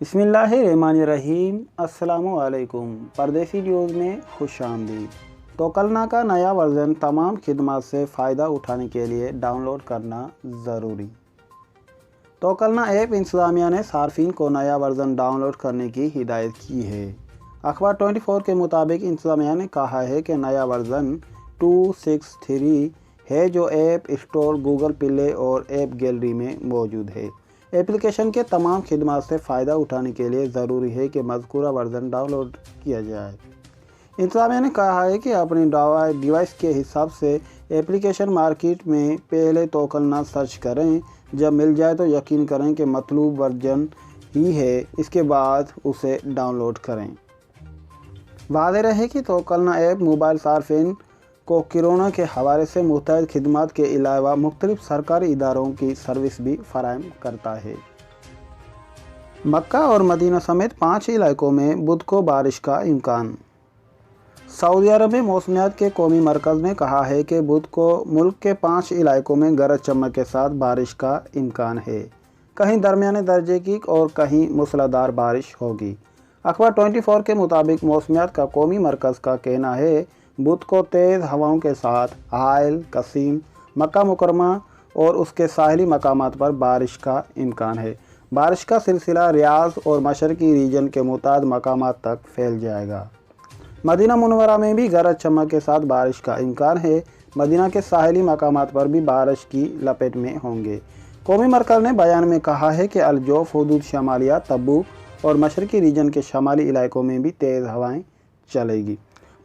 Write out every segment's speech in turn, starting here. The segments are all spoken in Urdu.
بسم اللہ الرحمن الرحیم۔ السلام علیکم۔ پردیسی نیوز میں خوش آمدید۔ توکلنا کا نیا ورژن تمام خدمات سے فائدہ اٹھانے کے لیے ڈاؤن لوڈ کرنا ضروری۔ توکلنا ایپ انتظامیہ نے صارفین کو نیا ورژن ڈاؤن لوڈ کرنے کی ہدایت کی ہے۔ اخبار 24 کے مطابق انتظامیہ نے کہا ہے کہ نیا ورژن 263 ہے جو ایپ اسٹور، گوگل پلے اور ایپ گیلری میں موجود ہے۔ ایپلیکیشن کے تمام خدمات سے فائدہ اٹھانے کے لیے ضروری ہے کہ مذکورہ ورژن ڈاؤن لوڈ کیا جائے۔ انتظامیہ نے کہا ہے کہ اپنی ڈیوائس کے حساب سے ایپلیکیشن مارکیٹ میں پہلے توکلنا سرچ کریں۔ جب مل جائے تو یقین کریں کہ مطلوب ورژن ہی ہے، اس کے بعد اسے ڈاؤن لوڈ کریں۔ واضح رہے کہ توکلنا ایپ موبائل صارفین کو کورونا کے حوالے سے متعدد خدمات کے علاوہ مختلف سرکاری اداروں کی سروس بھی فراہم کرتا ہے۔ مکہ اور مدینہ سمیت 5 علاقوں میں بدھ کو بارش کا امکان۔ سعودی عرب میں موسمیات کے قومی مرکز نے کہا ہے کہ بدھ کو ملک کے 5 علاقوں میں گرج چمک کے ساتھ بارش کا امکان ہے۔ کہیں درمیانے درجے کی اور کہیں موسلادھار بارش ہوگی۔ اخبار 24 کے مطابق موسمیات کا قومی مرکز کا کہنا ہے بدھ کو تیز ہواؤں کے ساتھ حائل، قصیم، مکہ مکرمہ اور اس کے ساحلی مقامات پر بارش کا امکان ہے۔ بارش کا سلسلہ ریاض اور مشرقی ریجن کے متعدد مقامات تک پھیل جائے گا۔ مدینہ منورہ میں بھی گرج چمک کے ساتھ بارش کا امکان ہے۔ مدینہ کے ساحلی مقامات پر بھی بارش کی لپیٹ میں ہوں گے۔ قومی مرکز نے بیان میں کہا ہے کہ الجوف، حدود شمالیہ، تبوک اور مشرقی ریجن کے شمالی علاقوں میں بھی تیز ہوائیں چلے گی۔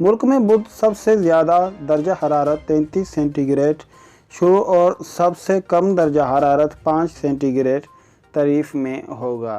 ملک میں بدھ سب سے زیادہ درجہ حرارت 33 سینٹی گریڈ شروع اور سب سے کم درجہ حرارت 5 سینٹی گریڈ طریف میں ہوگا۔